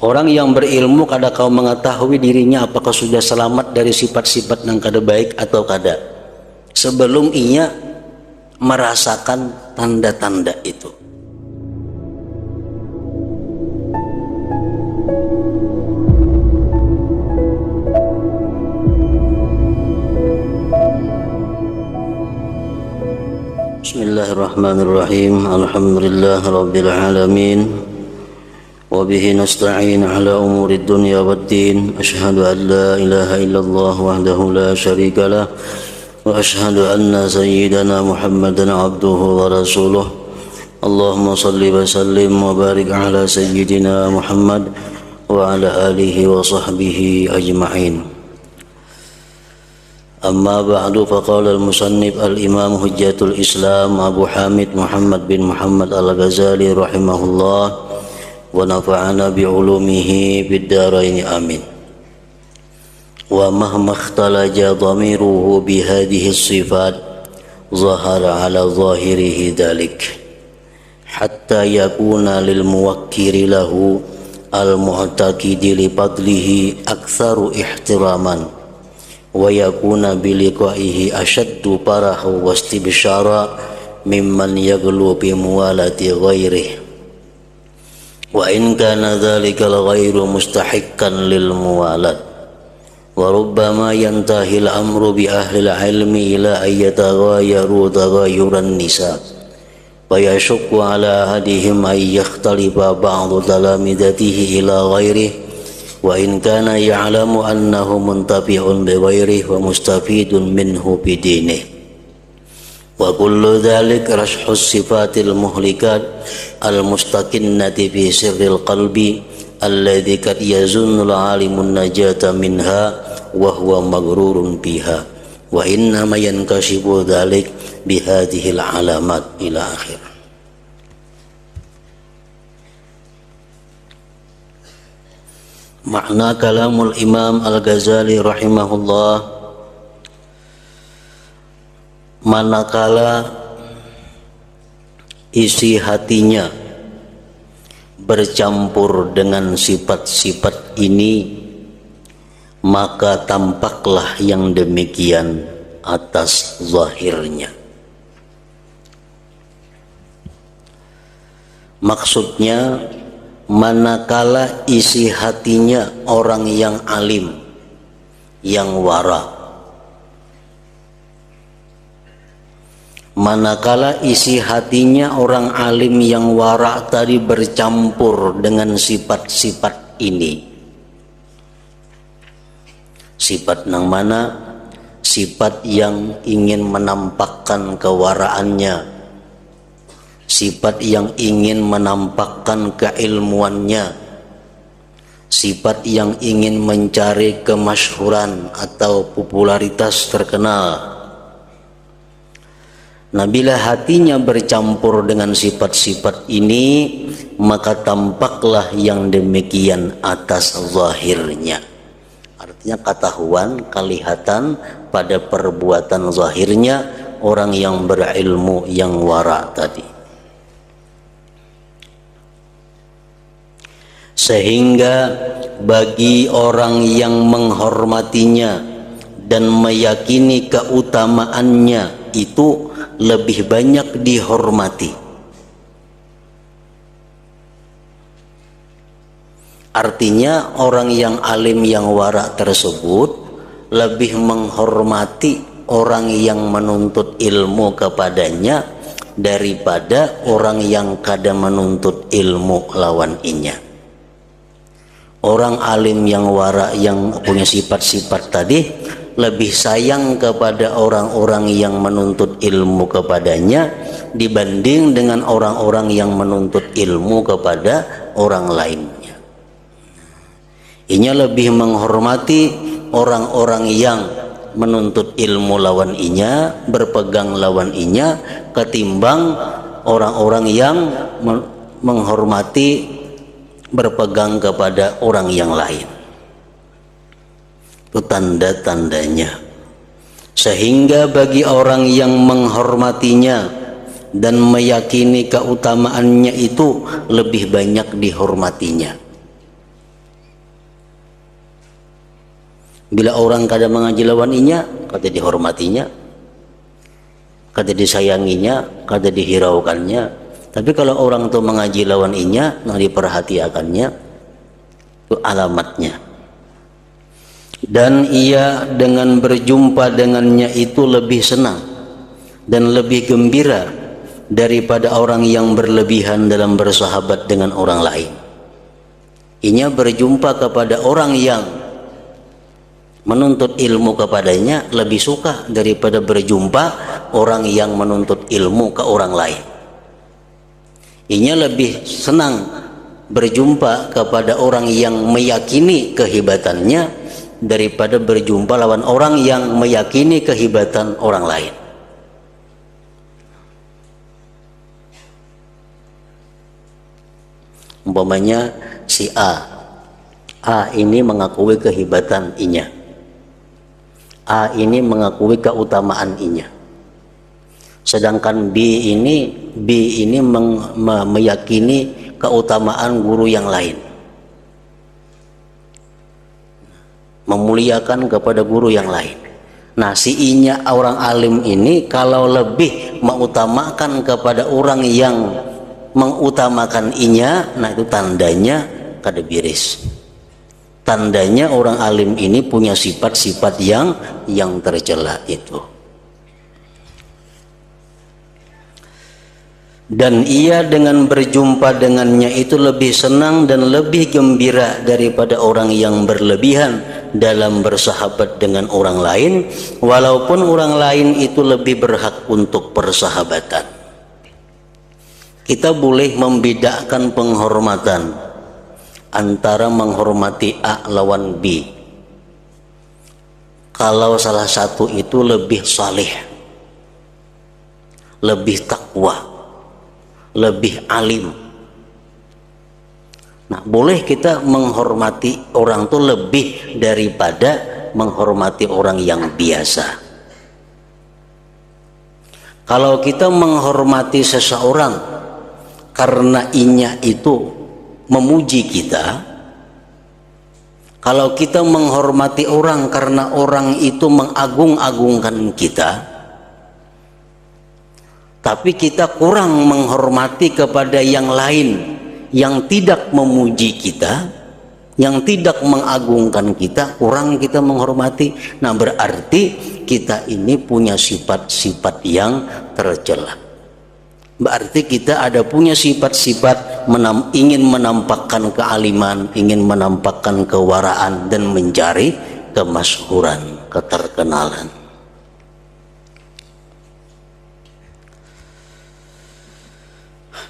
Orang yang berilmu kada kau mengetahui dirinya apakah sudah selamat dari sifat-sifat yang kada baik atau kada sebelum ia merasakan tanda-tanda itu. Bismillahirrahmanirrahim. Alhamdulillah rabbil alamin. وبه نستعين على أمور الدنيا والدين أشهد أن لا إله إلا الله وحده لا شريك له وأشهد أن سيدنا محمدا عبده ورسوله اللهم صل وسلم وبارك على سيدنا محمد وعلى آله وصحبه أجمعين أما بعد فقال المصنف الإمام حجة الإسلام أبو حامد محمد بن محمد الغزالي رحمه الله ونفعنا بعلومه بالدارين آمين ومهما اختلج ضميره بهذه الصفات ظهر على ظاهره ذلك حتى يكون للموكر له المعتقد لفضله أكثر احتراما ويكون بلقائه أشد فرحا واستبشارا ممن يغلو بموالاة غيره وإن كان ذلك الغير مستحقا للموالاة وربما ينتهي الأمر بأهل العلم إلى أن يتغايروا تغاير النساء ويشق على أحدهم أن يختلف بعض تلامذته إلى غيره وإن كان يعلم أنه منتفع بغيره ومستفيد منه بدينه وكل ذلك رشح الصفات المهلكات المستكنة في سر القلب الذي قد يظن العالم النجاة منها وهو مغرور بها وإنما ينكشف ذلك بهذه العلامات إلى آخره. Makna kalamul Imam Al-Ghazali rahimahullah, manakala isi hatinya bercampur dengan sifat-sifat ini, maka tampaklah yang demikian atas zahirnya. Maksudnya, manakala isi hatinya orang yang alim, yang wara, manakala isi hatinya orang alim yang wara tadi bercampur dengan sifat-sifat ini. Sifat yang mana? Sifat yang ingin menampakkan kewaraannya, sifat yang ingin menampakkan keilmuannya, sifat yang ingin mencari kemasyhuran atau popularitas terkenal. Nah, bila hatinya bercampur dengan sifat-sifat ini, maka tampaklah yang demikian atas zahirnya. Artinya ketahuan, kelihatan pada perbuatan zahirnya orang yang berilmu, yang wara tadi. Sehingga bagi orang yang menghormatinya dan meyakini keutamaannya itu lebih banyak dihormati. Artinya orang yang alim yang wara tersebut lebih menghormati orang yang menuntut ilmu kepadanya daripada orang yang kada menuntut ilmu lawan inya. Orang alim yang wara yang punya sifat-sifat tadi lebih sayang kepada orang-orang yang menuntut ilmu kepadanya dibanding dengan orang-orang yang menuntut ilmu kepada orang lainnya. Inya lebih menghormati orang-orang yang menuntut ilmu lawan inya, berpegang lawan inya, ketimbang orang-orang yang menghormati berpegang kepada orang yang lain. Itu tanda-tandanya. Sehingga bagi orang yang menghormatinya dan meyakini keutamaannya itu lebih banyak dihormatinya. Bila orang kada mengaji lawan inya, kada dihormatinya, kada disayanginya, kada dihiraukannya. Tapi kalau orang itu mengaji lawan inya, yang diperhatikannya, itu alamatnya. Dan ia dengan berjumpa dengannya itu lebih senang dan lebih gembira daripada orang yang berlebihan dalam bersahabat dengan orang lain. Inya berjumpa kepada orang yang menuntut ilmu kepadanya lebih suka daripada berjumpa orang yang menuntut ilmu ke orang lain. Inya lebih senang berjumpa kepada orang yang meyakini kehebatannya daripada berjumpa lawan orang yang meyakini kehebatan orang lain. Umpamanya si A ini mengakui kehebatan inya, A ini mengakui keutamaan inya, sedangkan B ini meyakini keutamaan guru yang lain, memuliakan kepada guru yang lain. Nah, si inya orang alim ini kalau lebih mengutamakan kepada orang yang mengutamakan inya, nah itu tandanya kada biris. Tandanya orang alim ini punya sifat-sifat yang tercela itu. Dan ia dengan berjumpa dengannya itu lebih senang dan lebih gembira daripada orang yang berlebihan dalam bersahabat dengan orang lain, walaupun orang lain itu lebih berhak untuk persahabatan. Kita boleh membedakan penghormatan antara menghormati A lawan B. Kalau salah satu itu lebih saleh, lebih takwa, lebih alim, nah boleh kita menghormati orang itu lebih daripada menghormati orang yang biasa. Kalau kita menghormati seseorang karena inya itu memuji kita, kalau kita menghormati orang karena orang itu mengagung-agungkan kita, tapi kita kurang menghormati kepada yang lain yang tidak memuji kita, yang tidak mengagungkan kita, kurang kita menghormati. Nah, berarti kita ini punya sifat-sifat yang tercela. Berarti kita ada punya sifat-sifat ingin menampakkan kealiman, ingin menampakkan kewaraan dan mencari kemasyhuran, keterkenalan.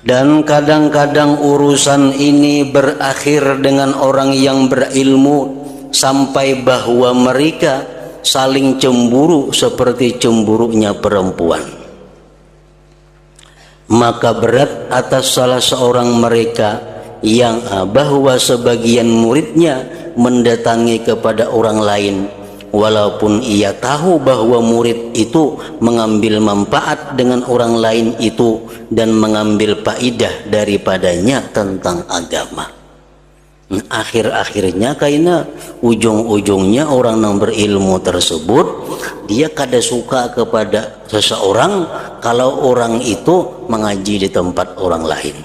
Dan kadang-kadang urusan ini berakhir dengan orang yang berilmu sampai bahwa mereka saling cemburu seperti cemburunya perempuan. Maka berat atas salah seorang mereka yang bahwa sebagian muridnya mendatangi kepada orang lain, walaupun ia tahu bahwa murid itu mengambil manfaat dengan orang lain itu dan mengambil faidah daripadanya tentang agama. Akhir-akhirnya karena ujung-ujungnya orang yang berilmu tersebut dia kada suka kepada seseorang kalau orang itu mengaji di tempat orang lain.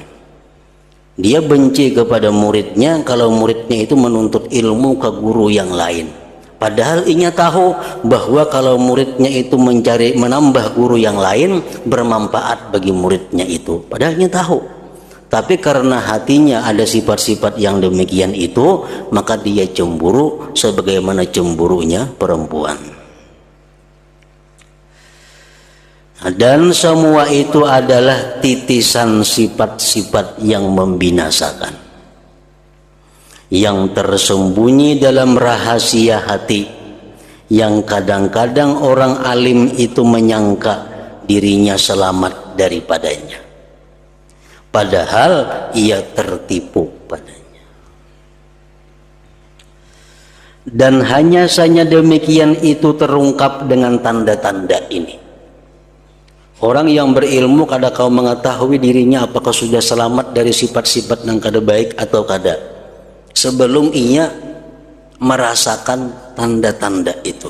Dia benci kepada muridnya kalau muridnya itu menuntut ilmu ke guru yang lain. Padahal inya tahu bahwa kalau muridnya itu menambah guru yang lain bermanfaat bagi muridnya itu. Padahal inya tahu. Tapi karena hatinya ada sifat-sifat yang demikian itu, maka dia cemburu sebagaimana cemburunya perempuan. Dan semua itu adalah titisan sifat-sifat yang membinasakan, yang tersembunyi dalam rahasia hati, yang kadang-kadang orang alim itu menyangka dirinya selamat daripadanya, padahal ia tertipu padanya. Dan hanya saja demikian itu terungkap dengan tanda-tanda ini. Orang yang berilmu kada kau mengetahui dirinya apakah sudah selamat dari sifat-sifat yang kada baik atau kada sebelum ia merasakan tanda-tanda itu.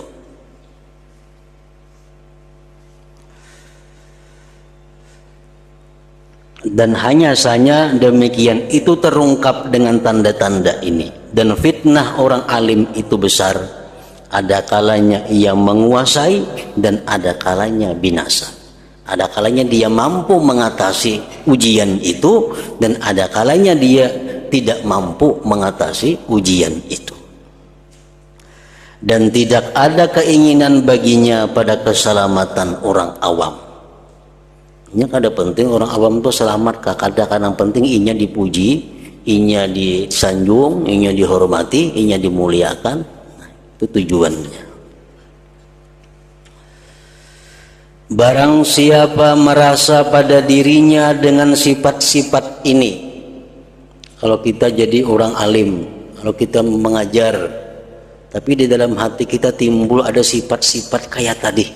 Dan hanya saja demikian itu terungkap dengan tanda-tanda ini. Dan fitnah orang alim itu besar. Ada kalanya ia menguasai dan ada kalanya binasa. Ada kalanya dia mampu mengatasi ujian itu dan ada kalanya dia tidak mampu mengatasi ujian itu. Dan tidak ada keinginan baginya pada keselamatan orang awam. Ini kada penting orang awam itu selamat, kadang-kadang penting inya dipuji, inya disanjung, inya dihormati, inya dimuliakan. Nah, itu tujuannya. Barang siapa merasa pada dirinya dengan sifat-sifat ini, kalau kita jadi orang alim, kalau kita mengajar, tapi di dalam hati kita timbul ada sifat-sifat kayak tadi.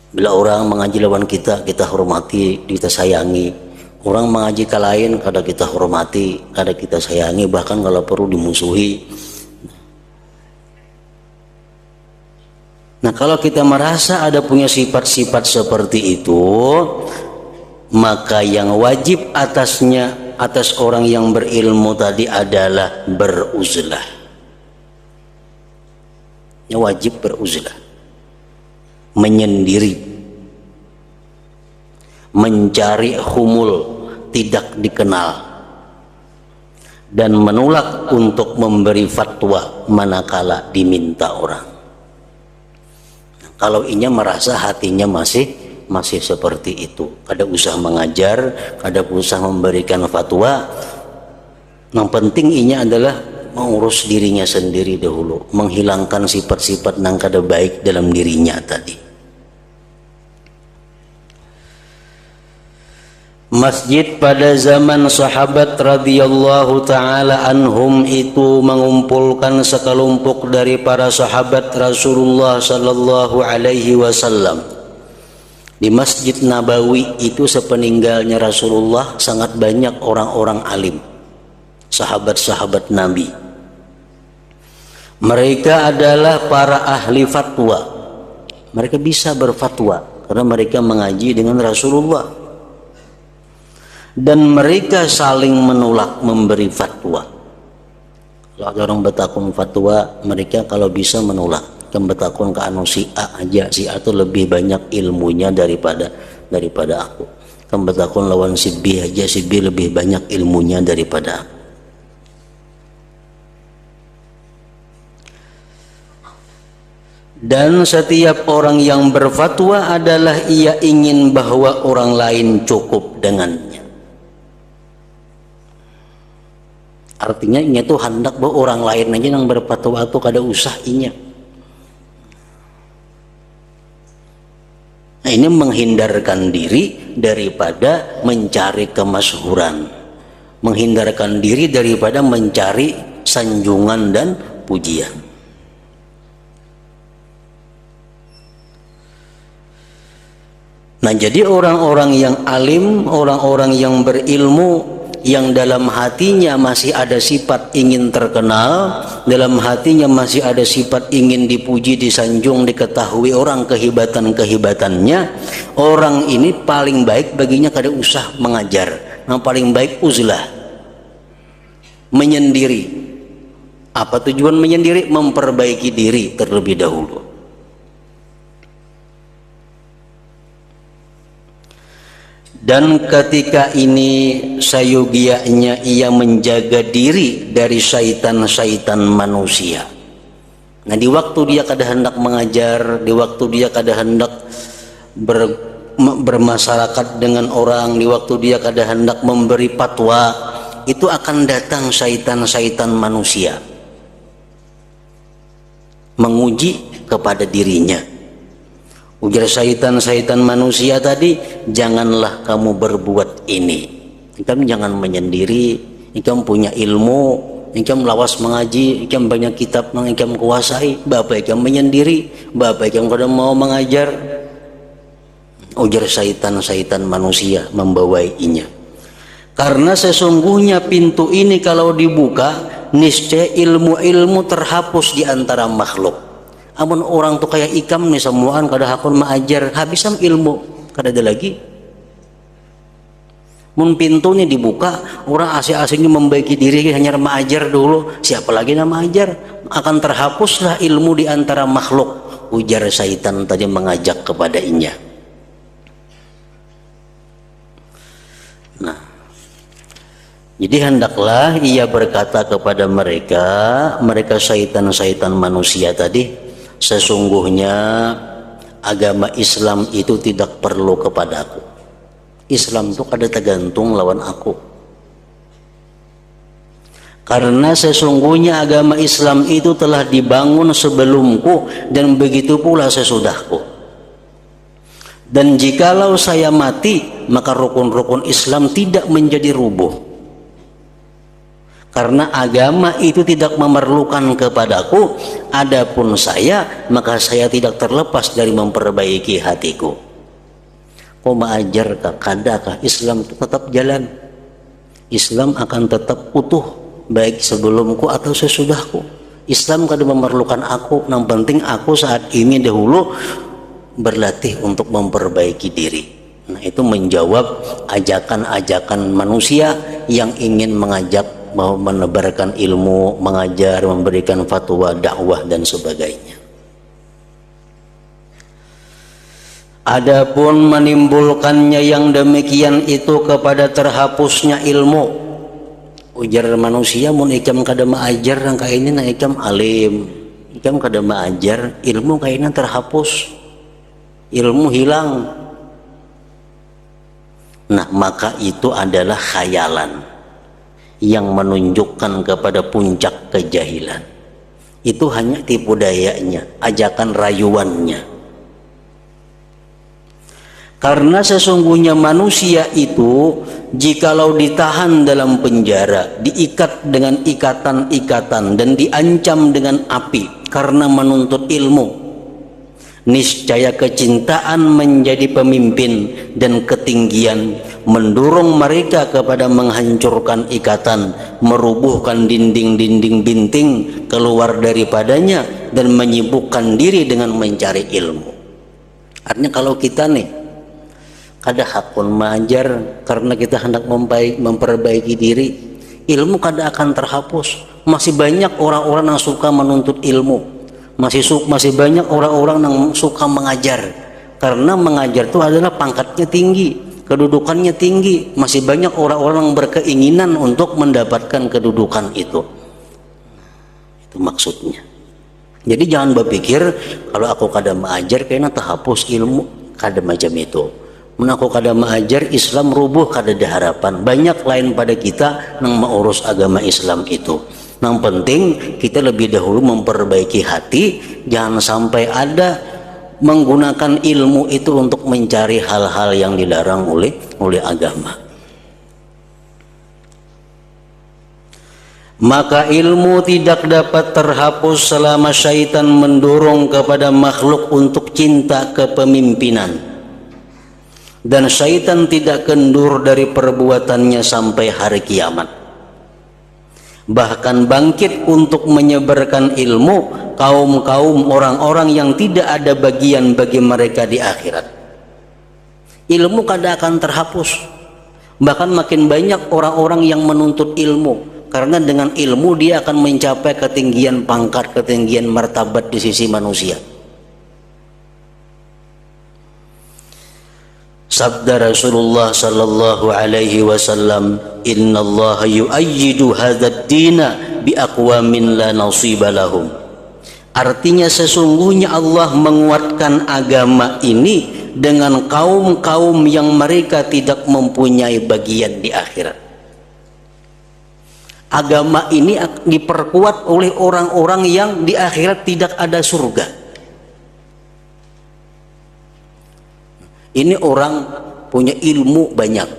Bila orang mengaji lawan kita, kita hormati, kita sayangi. Orang mengaji ke lain, kadang kita hormati, kadang kita sayangi, bahkan kalau perlu dimusuhi. Nah, kalau kita merasa ada punya sifat-sifat seperti itu, maka yang wajib atasnya, atas orang yang berilmu tadi adalah beruzlah. Yang wajib beruzlah, menyendiri, mencari humul tidak dikenal, dan menolak untuk memberi fatwa manakala diminta orang. Kalau inya merasa hatinya masih seperti itu, kada usah mengajar, kada usah memberikan fatwa. Yang penting inya adalah mengurus dirinya sendiri dahulu, menghilangkan sifat-sifat yang kada baik dalam dirinya tadi. Masjid pada zaman sahabat radhiyallahu ta'ala anhum itu mengumpulkan sekelompok dari para sahabat Rasulullah sallallahu alaihi wasallam. Di Masjid Nabawi itu sepeninggalnya Rasulullah sangat banyak orang-orang alim, sahabat-sahabat Nabi. Mereka adalah para ahli fatwa. Mereka bisa berfatwa karena mereka mengaji dengan Rasulullah. Dan mereka saling menolak memberi fatwa. Kalau ada orang bertakun fatwa, mereka kalau bisa menolak. Kan bertakun ke anu si A aja, si A itu lebih banyak ilmunya daripada aku. Kan bertakun lawan si B aja, si B lebih banyak ilmunya daripada aku. Dan setiap orang yang berfatwa adalah ia ingin bahwa orang lain cukup dengannya. Artinya inya tuh hendak bahwa orang lain aja yang berfatwa itu kada usah inya. Nah, ini menghindarkan diri daripada mencari kemasyhuran, menghindarkan diri daripada mencari sanjungan dan pujian. Nah, jadi orang-orang yang alim, orang-orang yang berilmu, yang dalam hatinya masih ada sifat ingin terkenal, dalam hatinya masih ada sifat ingin dipuji, disanjung, diketahui orang kehebatan-kehebatannya, orang ini paling baik baginya kada usah mengajar. Yang paling baik uzlah, menyendiri. Apa tujuan menyendiri? Memperbaiki diri terlebih dahulu. Dan ketika ini sayogianya ia menjaga diri dari syaitan-syaitan manusia. Nah, di waktu dia kada hendak mengajar, di waktu dia kada hendak bermasyarakat dengan orang, di waktu dia kada hendak memberi fatwa, itu akan datang syaitan-syaitan manusia menguji kepada dirinya. Ujar syaitan-syaitan manusia tadi, janganlah kamu berbuat ini. Kamu jangan menyendiri, kamu punya ilmu, kamu lawas mengaji, kamu banyak kitab yang kamu kuasai. Bapak kamu menyendiri, bapak kamu kada mau mengajar. Ujar syaitan-syaitan manusia membawainya. Karena sesungguhnya pintu ini kalau dibuka, niscaya ilmu-ilmu terhapus di antara makhluk. Amun orang tuh kayak ikam nih semuaan kada hakun maajar, habisam ilmu kada ada lagi. Mun pintunya dibuka, orang asing-asingnya membaiki diri hanya maajar dulu, siapa lagi nama ajar? Akan terhapuslah ilmu di antara makhluk, ujar syaitan tadi mengajak kepadanya. Nah, jadi hendaklah ia berkata kepada mereka syaitan-syaitan manusia tadi, sesungguhnya agama Islam itu tidak perlu kepadaku. Islam itu kada tergantung lawan aku. Karena sesungguhnya agama Islam itu telah dibangun sebelumku dan begitu pula sesudahku. Dan jikalau saya mati, maka rukun-rukun Islam tidak menjadi rubuh. Karena agama itu tidak memerlukan kepadaku, adapun saya, maka saya tidak terlepas dari memperbaiki hatiku. Kau mengajarkah, kadakah Islam tetap jalan? Islam akan tetap utuh baik sebelumku atau sesudahku. Islam kada memerlukan aku, yang penting aku saat ini dahulu berlatih untuk memperbaiki diri. Nah, itu menjawab ajakan-ajakan manusia yang ingin mengajak mau menebarkan ilmu, mengajar, memberikan fatwa, dakwah dan sebagainya. Adapun menimbulkannya yang demikian itu kepada terhapusnya ilmu, ujar manusia, mun ikam kada maajar yang kayak ini, nah ikam alim, ikam kada maajar, ilmu kayak ini terhapus, ilmu hilang. Nah, maka itu adalah khayalan yang menunjukkan kepada puncak kejahilan. Itu hanya tipu dayanya, ajakan rayuannya. Karena sesungguhnya manusia itu jikalau ditahan dalam penjara, diikat dengan ikatan-ikatan dan diancam dengan api karena menuntut ilmu, niscaya kecintaan menjadi pemimpin dan ketinggian mendorong mereka kepada menghancurkan ikatan, merubuhkan dinding-dinding binting keluar daripadanya dan menyibukkan diri dengan mencari ilmu. Artinya kalau kita nih kada hakun mengajar karena kita hendak memperbaiki diri, ilmu kada akan terhapus. Masih banyak orang-orang yang suka menuntut ilmu, masih banyak orang-orang yang suka mengajar karena mengajar itu adalah pangkatnya tinggi, kedudukannya tinggi. Masih banyak orang-orang yang berkeinginan untuk mendapatkan kedudukan itu. Itu maksudnya. Jadi jangan berpikir kalau aku kada mengajar kayaknya terhapus ilmu, kada macam itu. Menaku kada mengajar Islam rubuh kada ada harapan. Banyak lain pada kita yang mengurus agama Islam itu. Yang penting kita lebih dahulu memperbaiki hati, jangan sampai ada menggunakan ilmu itu untuk mencari hal-hal yang dilarang oleh agama. Maka ilmu tidak dapat terhapus selama syaitan mendorong kepada makhluk untuk cinta kepemimpinan. Dan syaitan tidak kendur dari perbuatannya sampai hari kiamat. Bahkan bangkit untuk menyebarkan ilmu kaum-kaum orang-orang yang tidak ada bagian bagi mereka di akhirat. Ilmu kada akan terhapus. Bahkan makin banyak orang-orang yang menuntut ilmu, karena dengan ilmu dia akan mencapai ketinggian pangkat, ketinggian martabat di sisi manusia. Sabda Rasulullah sallallahu alaihi wasallam, innallaha yu'ayyidu hadzal dina bi aqwamin la nasiba lahum. Artinya sesungguhnya Allah menguatkan agama ini dengan kaum-kaum yang mereka tidak mempunyai bagian di akhirat. Agama ini diperkuat oleh orang-orang yang di akhirat tidak ada surga. Ini orang punya ilmu banyak,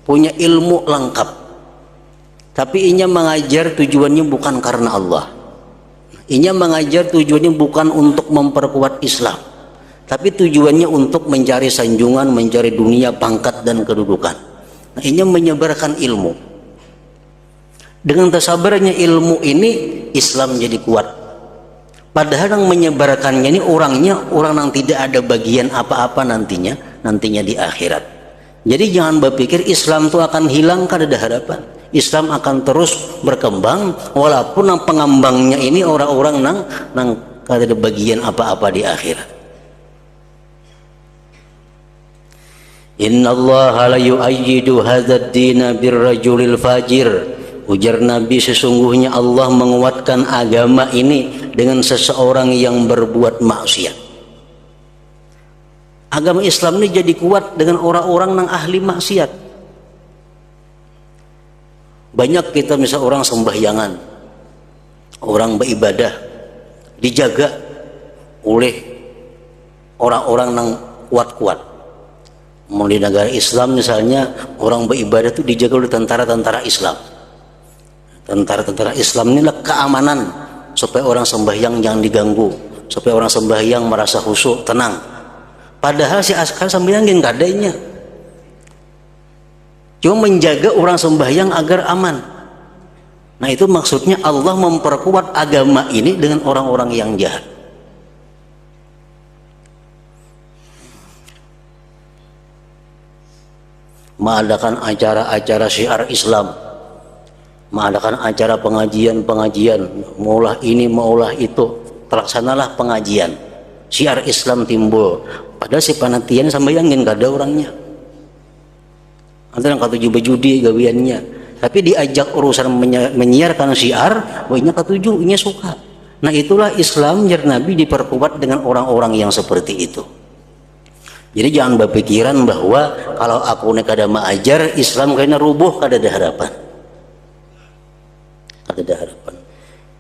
punya ilmu lengkap, tapi inya mengajar tujuannya bukan karena Allah. Inya mengajar tujuannya bukan untuk memperkuat Islam, tapi tujuannya untuk mencari sanjungan, mencari dunia, pangkat dan kedudukan. Nah, inya menyebarkan ilmu. Dengan tersabarnya ilmu ini Islam jadi kuat. Padahal yang menyebarkannya ini orangnya orang yang tidak ada bagian apa-apa nantinya di akhirat. Jadi jangan berpikir Islam itu akan hilang, kada ada harapan. Islam akan terus berkembang walaupun yang pengembangnya ini orang-orang nang kada ada bagian apa-apa di akhirat. Innallaha la yu'ayyidu hadzal dina birrajulil fajir. Ujar Nabi, sesungguhnya Allah menguatkan agama ini dengan seseorang yang berbuat maksiat. Agama Islam ini jadi kuat dengan orang-orang yang ahli maksiat. Banyak kita misal orang sembahyangan, orang beribadah, dijaga oleh orang-orang yang kuat-kuat. Di negara Islam misalnya orang beribadah itu dijaga oleh tentara-tentara Islam. Tentara-tentara Islam inilah keamanan supaya orang sembahyang jangan diganggu, supaya orang sembahyang merasa khusyuk, tenang. Padahal si askar sembahyang nggak adanya, cuma menjaga orang sembahyang agar aman. Nah itu maksudnya Allah memperkuat agama ini dengan orang-orang yang jahat. Mengadakan acara-acara syiar Islam, mengadakan acara pengajian-pengajian, maulah ini maulah itu, terlaksanalah pengajian, syiar Islam timbul. Padahal si panitian sambayangin gak ada orangnya, ada yang katuju bejudi gawiannya, tapi diajak urusan menyiarkan syiar, banyak katujunya suka. Nah itulah Islam jar Nabi diperkuat dengan orang-orang yang seperti itu. Jadi jangan berpikiran bahwa kalau aku nek kada mengajar Islam kayaknya rubuh, kada ada harapan. Kada ada harapan.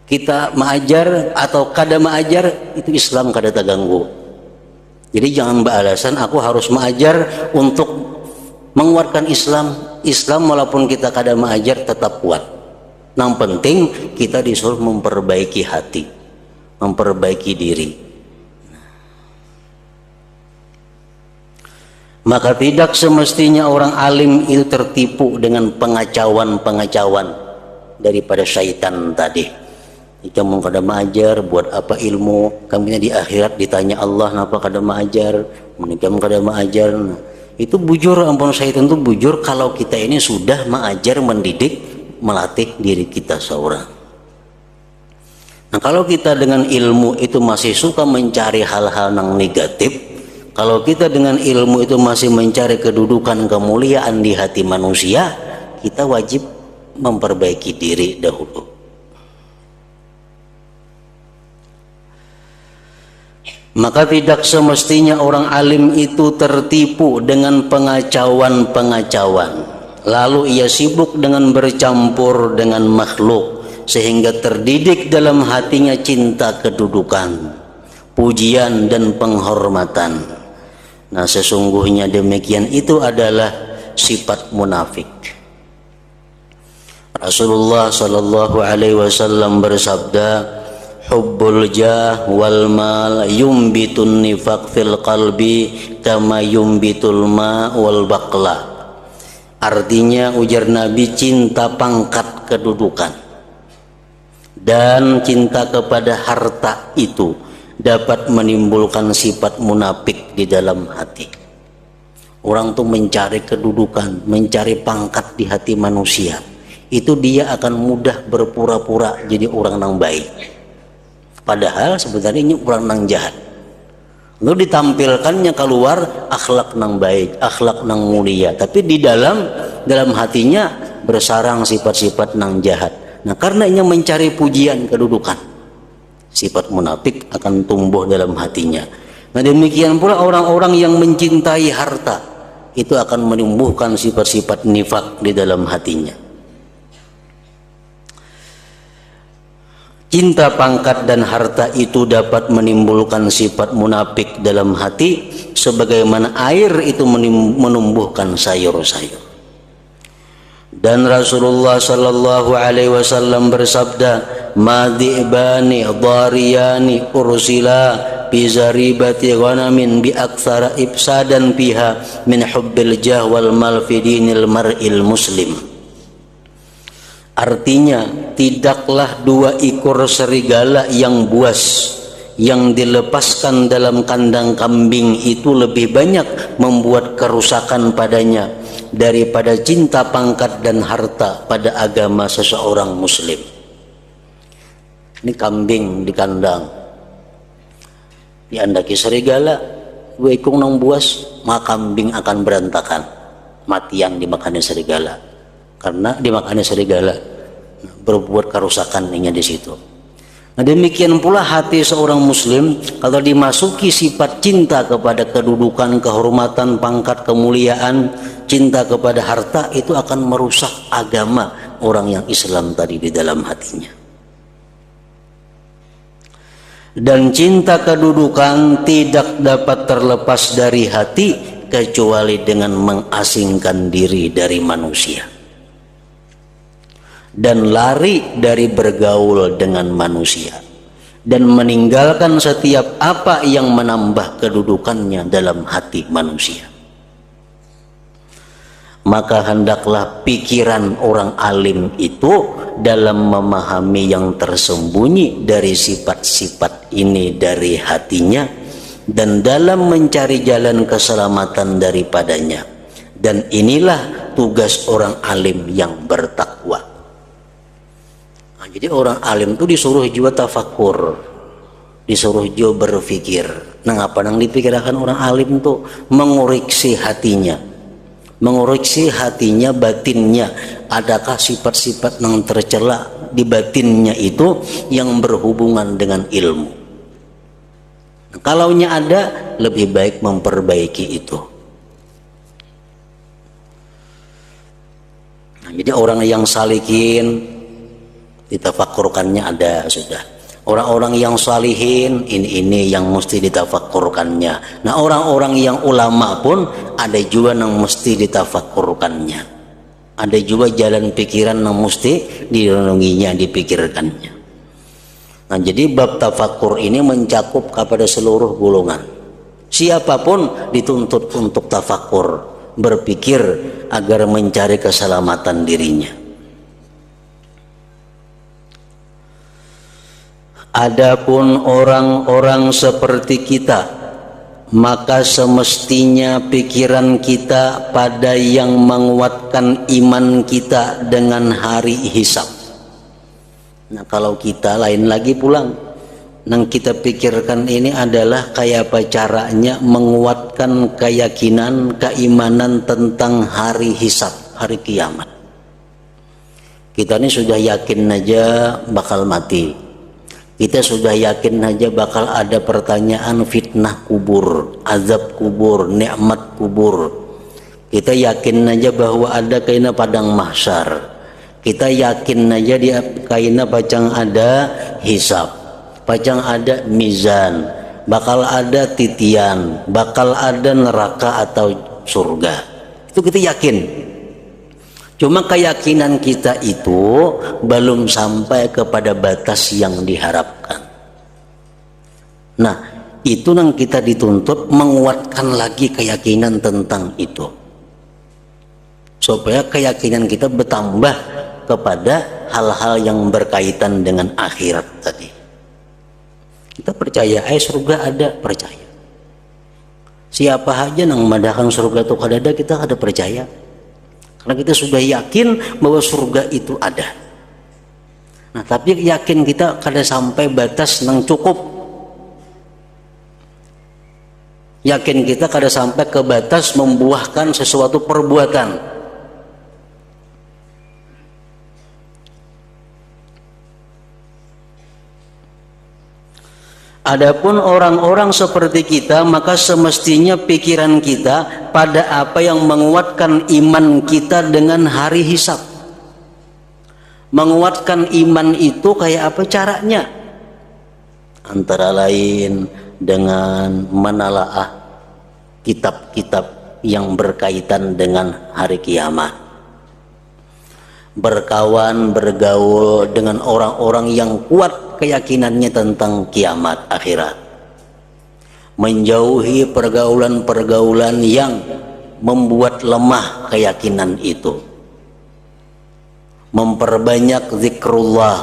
Kita mengajar atau kada mengajar itu Islam kada terganggu. Jadi jangan beralasan aku harus mengajar untuk menguatkan Islam. Islam walaupun kita kada mengajar tetap kuat. Yang penting kita disuruh memperbaiki hati, memperbaiki diri. Maka tidak semestinya orang alim itu tertipu dengan pengacauan-pengacauan daripada syaitan tadi. Jika mau kada mengajar, buat apa ilmu? Kami di akhirat ditanya Allah, kenapa kada mengajar? Menikah kada mengajar. Nah, itu bujur, ampun syaitan itu bujur kalau kita ini sudah mengajar, mendidik, melatih diri kita seorang. Nah kalau kita dengan ilmu itu masih suka mencari hal-hal yang negatif, kalau kita dengan ilmu itu masih mencari kedudukan kemuliaan di hati manusia, kita wajib memperbaiki diri dahulu. Maka tidak semestinya orang alim itu tertipu dengan pengacauan-pengacauan, lalu ia sibuk dengan bercampur dengan makhluk sehingga terdidik dalam hatinya cinta kedudukan, pujian dan penghormatan. Nah sesungguhnya demikian itu adalah sifat munafik. Rasulullah sallallahu alaihi wasallam bersabda, hubbul jah wal mal yumbitun nifaq fil qalbi kama yumbitul ma wal baqla. Artinya ujar Nabi, cinta pangkat kedudukan dan cinta kepada harta itu dapat menimbulkan sifat munafik di dalam hati. Orang tuh mencari kedudukan, mencari pangkat di hati manusia, itu dia akan mudah berpura-pura jadi orang yang baik, padahal sebenarnya ini orang yang jahat. Lalu ditampilkannya keluar akhlak yang baik, akhlak yang mulia, tapi di dalam hatinya bersarang sifat-sifat yang jahat. Nah karena ini mencari pujian kedudukan, sifat munafik akan tumbuh dalam hatinya. Nah demikian pula orang-orang yang mencintai harta itu akan menumbuhkan sifat-sifat nifak di dalam hatinya. Cinta pangkat dan harta itu dapat menimbulkan sifat munafik dalam hati, sebagaimana air itu menumbuhkan sayur-sayur. Dan Rasulullah sallallahu alaihi wasallam bersabda, madibani dhariyani ursila bi zaribati ghanamin bi aktsara ifsadan biha min hubbil jah wal mal fi dinil mar'il muslim. Artinya tidaklah 2 ekor serigala yang buas yang dilepaskan dalam kandang kambing itu lebih banyak membuat kerusakan padanya daripada cinta pangkat dan harta pada agama seseorang muslim. Ini kambing di kandang, diandaki serigala, 2 ekor nang buas, maka kambing akan berantakan, matian dimakannya serigala. Karena dimakannya serigala berbuat kerusakan di situ. Nah, demikian pula hati seorang muslim kalau dimasuki sifat cinta kepada kedudukan, kehormatan, pangkat, kemuliaan, cinta kepada harta, itu akan merusak agama orang yang Islam tadi di dalam hatinya. Dan cinta kedudukan tidak dapat terlepas dari hati kecuali dengan mengasingkan diri dari manusia dan lari dari bergaul dengan manusia dan meninggalkan setiap apa yang menambah kedudukannya dalam hati manusia. Maka hendaklah pikiran orang alim itu dalam memahami yang tersembunyi dari sifat-sifat ini dari hatinya dan dalam mencari jalan keselamatan daripadanya. Dan inilah tugas orang alim yang bertakwa. Jadi orang alim itu disuruh jiwa tafakur, disuruh jiwa berpikir. Nah, apa yang dipikirkan orang alim itu mengoreksi hatinya, mengoreksi hatinya, batinnya. Adakah sifat-sifat yang tercela di batinnya itu yang berhubungan dengan ilmu? Nah, kalaunya ada, lebih baik memperbaiki itu. Nah, jadi orang yang salikin ditafakurkannya ada sudah. Orang-orang yang salihin ini yang mesti ditafakurkannya. Nah, orang-orang yang ulama pun ada juga yang mesti ditafakurkannya. Ada juga jalan pikiran yang mesti direnunginya, dipikirkannya. Nah, jadi bab tafakur ini mencakup kepada seluruh golongan. Siapapun dituntut untuk tafakur, berpikir agar mencari keselamatan dirinya. Adapun orang-orang seperti kita, maka semestinya pikiran kita pada yang menguatkan iman kita dengan hari hisab. Nah, kalau kita lain lagi pulang, yang kita pikirkan ini adalah kayak apa caranya menguatkan keyakinan, keimanan tentang hari hisab, hari kiamat. Kita ini sudah yakin aja bakal mati. Kita sudah yakin aja bakal ada pertanyaan fitnah kubur, azab kubur, nikmat kubur. Kita yakin aja bahwa ada kaina padang mahsyar. Kita yakin aja di kaina pacang ada hisab, pacang ada mizan, bakal ada titian, bakal ada neraka atau surga. Itu kita yakin. Cuma keyakinan kita itu belum sampai kepada batas yang diharapkan. Nah, itu yang kita dituntut menguatkan lagi keyakinan tentang itu. Supaya keyakinan kita bertambah kepada hal-hal yang berkaitan dengan akhirat tadi. Kita percaya, surga ada, percaya. Siapa aja yang madahkan surga itu ada, kita ada percaya. Karena kita sudah yakin bahwa surga itu ada. Nah, tapi yakin kita kada sampai batas yang cukup. Yakin kita kada sampai ke batas membuahkan sesuatu perbuatan. Adapun orang-orang seperti kita, maka semestinya pikiran kita pada apa yang menguatkan iman kita dengan hari hisab. Menguatkan iman itu kayak apa caranya? Antara lain dengan menalaah kitab-kitab yang berkaitan dengan hari kiamat. Berkawan, bergaul dengan orang-orang yang kuat keyakinannya tentang kiamat akhirat. Menjauhi pergaulan-pergaulan yang membuat lemah keyakinan itu. memperbanyak zikrullah,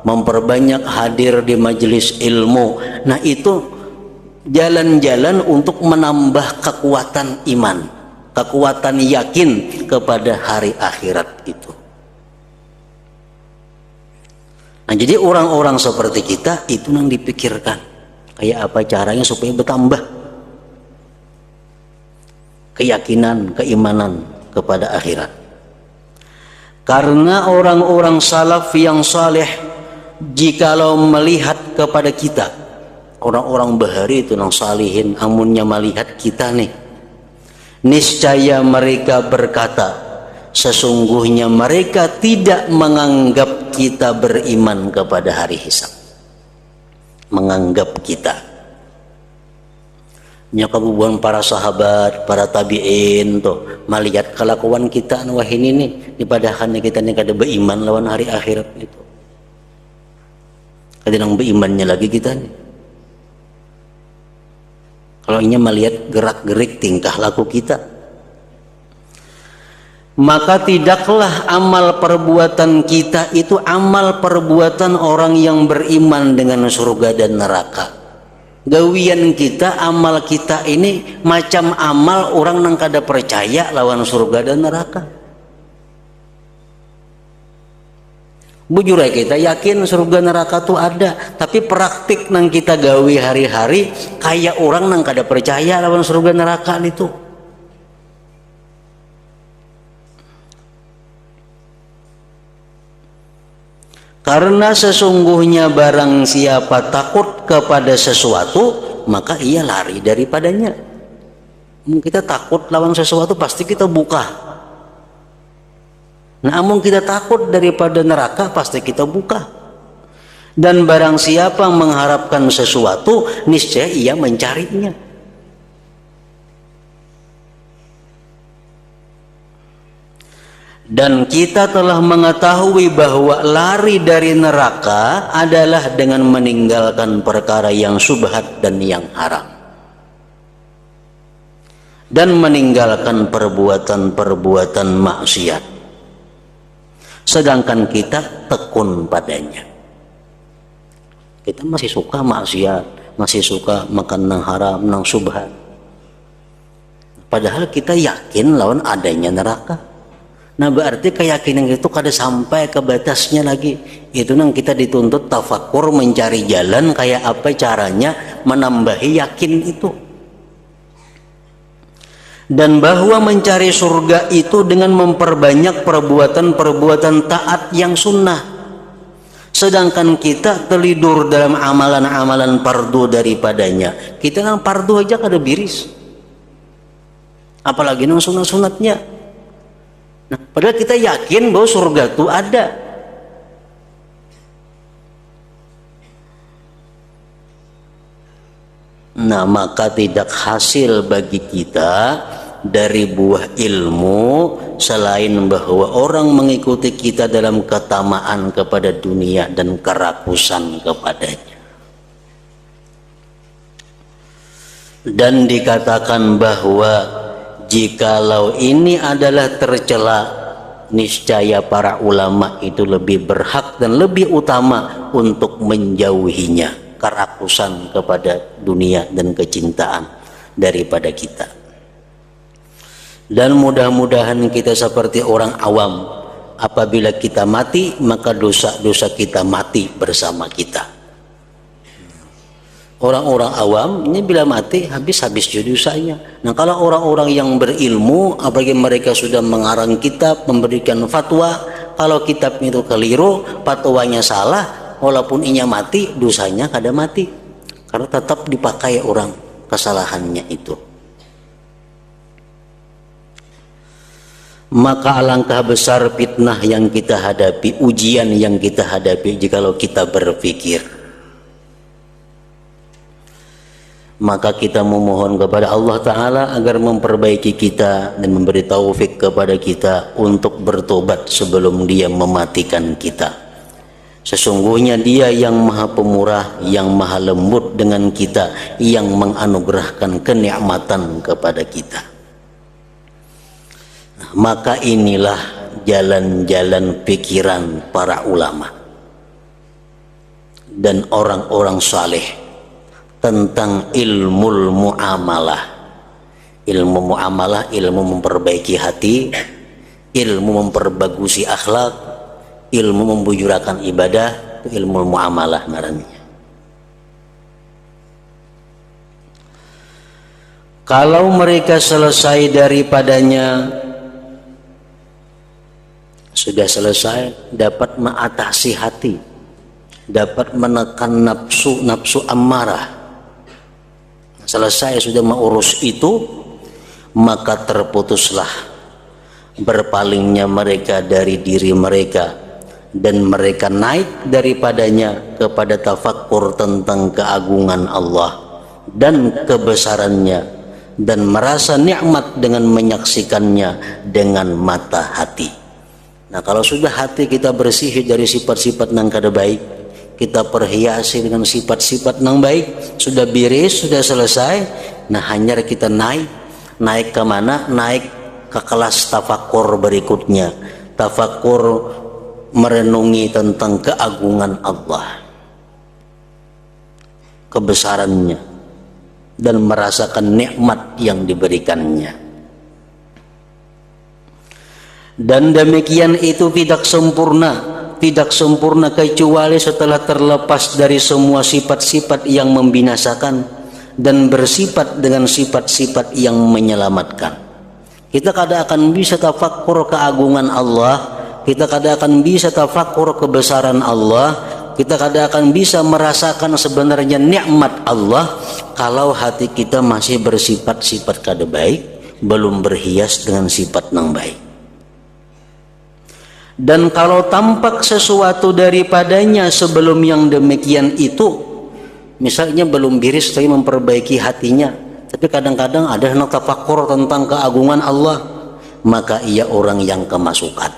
memperbanyak hadir di majelis ilmu. Nah, itu jalan-jalan untuk menambah kekuatan iman, kekuatan yakin kepada hari akhirat itu. Nah, jadi orang-orang seperti kita itu yang dipikirkan kayak apa caranya supaya bertambah keyakinan, keimanan kepada akhirat. Karena orang-orang salaf yang saleh, jikalau melihat kepada kita, orang-orang bahari itu nang salihin, amunnya melihat kita nih, niscaya mereka berkata, sesungguhnya mereka tidak menganggap kita beriman kepada hari hisab. Menganggap kita, nyakabuan para sahabat, para tabi'in tuh melihat kelakuan kita, wah ini nih dipadahannya kita nih kada beriman lawan hari akhirat itu. Kada nang berimannya lagi kita nih. Kalau ini melihat gerak-gerik tingkah laku kita, maka tidaklah amal perbuatan kita itu amal perbuatan orang yang beriman dengan surga dan neraka. Gawian kita, amal kita ini macam amal orang nang kada percaya lawan surga dan neraka. Bujur kita yakin surga neraka tuh ada, tapi praktik nang kita gawi hari-hari kayak orang nang kada percaya lawan surga neraka itu. Karena sesungguhnya barang siapa takut kepada sesuatu, maka ia lari daripadanya. Kita takut lawan sesuatu pasti kita buka. Nah, amun kita takut daripada neraka pasti kita buka. Dan barang siapa mengharapkan sesuatu, niscaya ia mencarinya. Dan kita telah mengetahui bahwa lari dari neraka adalah dengan meninggalkan perkara yang syubhat dan yang haram, dan meninggalkan perbuatan-perbuatan maksiat, sedangkan kita tekun padanya. Kita masih suka maksiat, masih suka makan nang haram, nang syubhat, padahal kita yakin lawan adanya neraka. Nah, berarti keyakinan itu kada sampai ke batasnya lagi. Itu nang kita dituntut tafakur, mencari jalan kayak apa caranya menambahi yakin itu. Dan bahwa mencari surga itu dengan memperbanyak perbuatan-perbuatan taat yang sunnah. Sedangkan kita terlidur dalam amalan-amalan fardu daripadanya. Kita nang fardu aja kada biris, apalagi nang sunat-sunatnya. Nah, padahal kita yakin bahwa surga itu ada. Nah, maka tidak hasil bagi kita dari buah ilmu selain bahwa orang mengikuti kita dalam ketamaan kepada dunia dan kerakusan kepadanya. Dan dikatakan bahwa jikalau ini adalah tercela, niscaya para ulama itu lebih berhak dan lebih utama untuk menjauhinya, kerakusan kepada dunia dan kecintaan daripada kita. Dan mudah-mudahan kita seperti orang awam, apabila kita mati maka dosa-dosa kita mati bersama kita. Orang-orang awam ini bila mati habis dosanya. Nah, kalau orang-orang yang berilmu, apalagi mereka sudah mengarang kitab, memberikan fatwa, kalau kitab itu keliru, fatwanya salah, walaupun inya mati, dosanya kada mati, karena tetap dipakai orang kesalahannya itu. Maka alangkah besar fitnah yang kita hadapi, ujian yang kita hadapi jikalau kita berpikir. Maka kita memohon kepada Allah Ta'ala agar memperbaiki kita dan memberi taufik kepada kita untuk bertobat sebelum Dia mematikan kita. Sesungguhnya Dia yang maha pemurah, yang maha lembut dengan kita, yang menganugerahkan kenikmatan kepada kita. Maka inilah jalan-jalan pikiran para ulama dan orang-orang saleh tentang ilmu muamalah. Ilmu muamalah, ilmu memperbaiki hati, ilmu memperbagusi akhlak, ilmu membujurakan ibadah, itu ilmu muamalah ngarannya. Kalau mereka selesai daripadanya, sudah selesai, dapat mengatasi hati, dapat menekan nafsu ammarah, selesai sudah mengurus itu, maka terputuslah berpalingnya mereka dari diri mereka dan mereka naik daripadanya kepada tafakkur tentang keagungan Allah dan kebesarannya, dan merasa nikmat dengan menyaksikannya dengan mata hati. Nah, kalau sudah hati kita bersih dari sifat-sifat nang kada baik, kita perhiasi dengan sifat-sifat nang baik, sudah beres, sudah selesai. Nah, hanya kita naik ke mana? Naik ke kelas tafakkur berikutnya. Tafakkur merenungi tentang keagungan Allah, kebesarannya, dan merasakan nikmat yang diberikannya. Dan demikian itu tidak sempurna kecuali setelah terlepas dari semua sifat-sifat yang membinasakan dan bersifat dengan sifat-sifat yang menyelamatkan. Kita kada akan bisa tafakkur keagungan Allah, kita kada akan bisa tafakkur kebesaran Allah, kita kada akan bisa merasakan sebenarnya nikmat Allah kalau hati kita masih bersifat-sifat kada baik, belum berhias dengan sifat yang baik. Dan kalau tampak sesuatu daripadanya sebelum yang demikian itu, misalnya belum beres tapi memperbaiki hatinya, tapi kadang-kadang ada hendak tafakkur tentang keagungan Allah, maka ia orang yang kemasukan,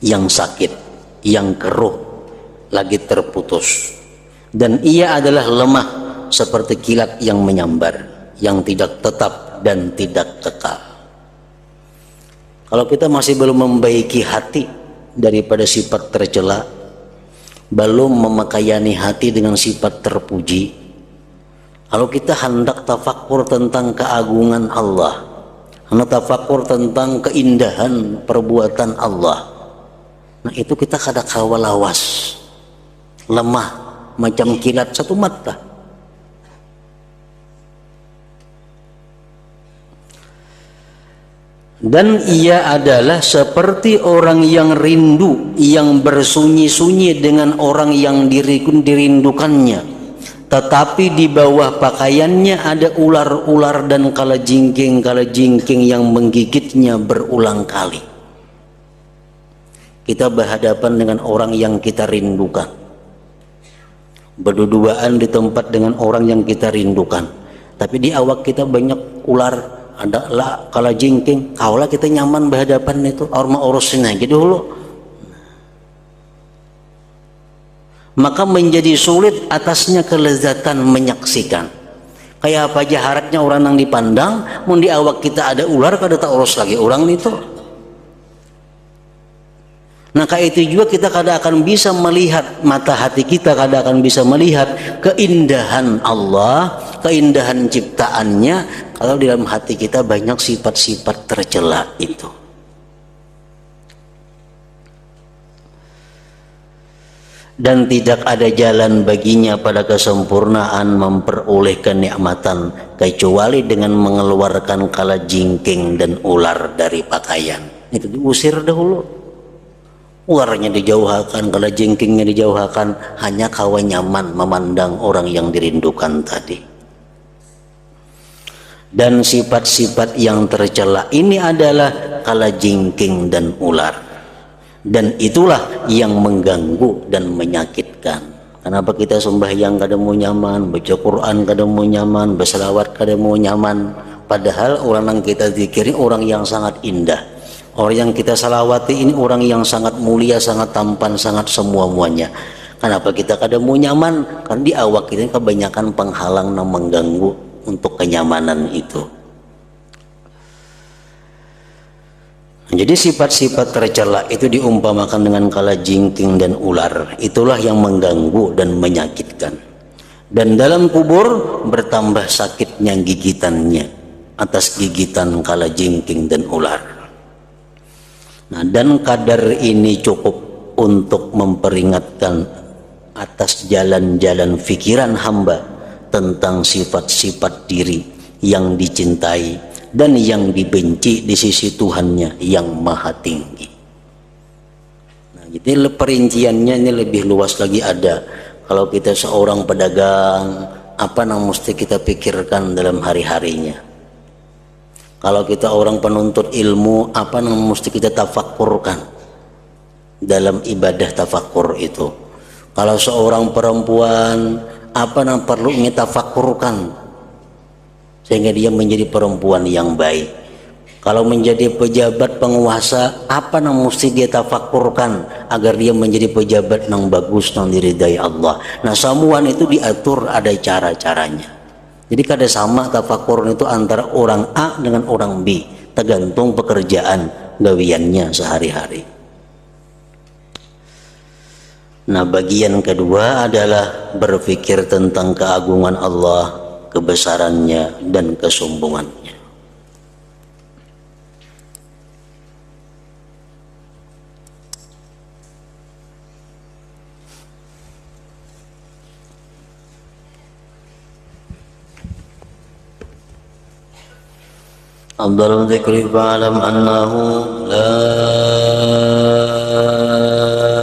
yang sakit, yang keruh, lagi terputus, dan ia adalah lemah seperti kilat yang menyambar, yang tidak tetap dan tidak kekal. Kalau kita masih belum membaiki hati daripada sifat tercela, belum memakaiani hati dengan sifat terpuji, kalau kita hendak tafakkur tentang keagungan Allah, hendak tafakkur tentang keindahan perbuatan Allah, nah itu kita kada kawalawas, lemah macam kilat satu mata. Dan ia adalah seperti orang yang rindu, yang bersunyi-sunyi dengan orang yang dirindukannya, tetapi di bawah pakaiannya ada ular-ular dan kalajengking yang menggigitnya berulang kali. Kita berhadapan dengan orang yang kita rindukan, berduaan di tempat dengan orang yang kita rindukan, tapi di awak kita banyak ular, ada lah kalajengking, kaulah kita nyaman berhadapan itu, orang urusin aja dulu. Maka menjadi sulit atasnya kelezatan menyaksikan. Kayak apa aja harapnya orang yang dipandang, mun di awak kita ada ular, kada tak urus lagi orang itu. Nah, kayak itu juga kita kada akan bisa melihat, mata hati kita kada akan bisa melihat keindahan Allah, keindahan ciptaannya, kalau di dalam hati kita banyak sifat-sifat tercela itu. Dan tidak ada jalan baginya pada kesempurnaan memperoleh kenikmatan kecuali dengan mengeluarkan kalajengking dan ular dari pakaian. Itu diusir dahulu. Ularnya dijauhkan, kalajengkingnya dijauhkan, hanya kawan nyaman memandang orang yang dirindukan tadi. Dan sifat-sifat yang tercela ini adalah kalajengking dan ular, dan itulah yang mengganggu dan menyakitkan. Kenapa kita sembahyang kada mau nyaman, baca Quran kada mau nyaman, berselawat kada mau nyaman, padahal orang yang kita zikiri orang yang sangat indah, orang yang kita salawati ini orang yang sangat mulia, sangat tampan, sangat semua-muanya. Kenapa kita kada mau nyaman? Karena di awak kita kebanyakan penghalang yang mengganggu untuk kenyamanan itu. Jadi sifat-sifat tercela itu diumpamakan dengan kalajengking dan ular. Itulah yang mengganggu dan menyakitkan. Dan dalam kubur bertambah sakitnya gigitannya atas gigitan kalajengking dan ular. Nah, dan kadar ini cukup untuk memperingatkan atas jalan-jalan fikiran hamba tentang sifat-sifat diri yang dicintai dan yang dibenci di sisi Tuhannya yang maha tinggi. Nah, jadi perinciannya ini lebih luas lagi ada. Kalau kita seorang pedagang, apa yang mesti kita pikirkan dalam hari-harinya? Kalau kita orang penuntut ilmu, apa yang mesti kita tafakkurkan dalam ibadah tafakkur itu? Kalau seorang perempuan, apa yang perlu kita tafakkurkan sehingga dia menjadi perempuan yang baik? Kalau menjadi pejabat penguasa, apa yang mesti dia tafakkurkan agar dia menjadi pejabat yang bagus, yang diridai Allah? Nah, semuanya itu diatur, ada cara-caranya. Jadi kada sama tafakkur itu antara orang A dengan orang B, tergantung pekerjaan gawiannya sehari-hari. Nah, bagian kedua adalah berpikir tentang keagungan Allah, kebesarannya dan kesombongannya. Afdalul dzikri fa'lam annahu la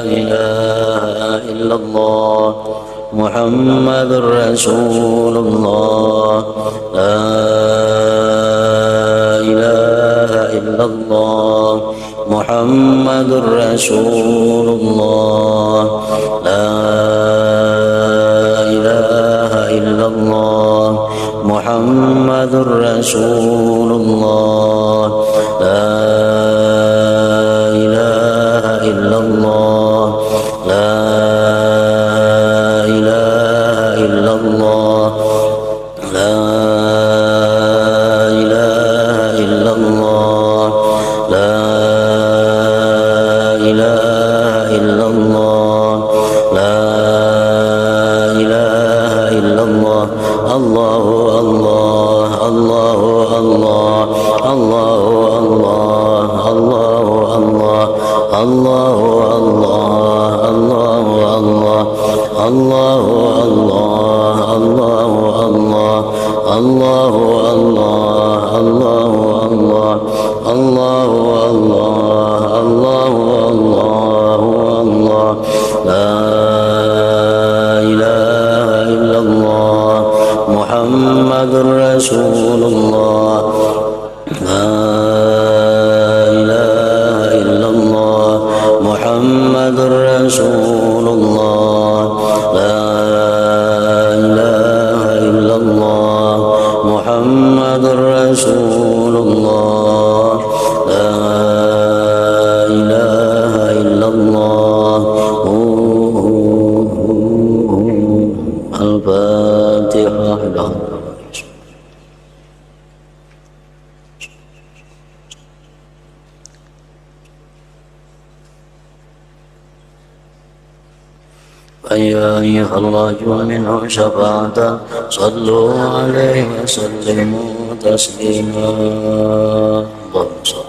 ilaha illallah Muhammadur Rasulullah. La ilaha illallah Muhammadur Rasulullah. La ilaha illallah Muhammadur Rasulullah. La ilaha illallah. La ilaha illallah. La ilaha illallah. La ilaha illallah. La ilaha illallah. Allahu Allah, Allahu Allah, Allahu Allah, Allahu Allah, Allahu Allah, Allahu Allah, Allahu Allah, Allahu Allah, Allahu Allah, Allahu Allah, Allahu Allah, Allahu Allah, La ilaha illallah Muhammadur Rasulullah. La ilaha illallah Muhammadur Rasulullah. La ilaha illallah Muhammadur Rasulullah. La ilaha illallah. Al-Fatihah. يا أيها الرجل منه شفاعة صلوا عليه وسلموا تسليما. اللهم صل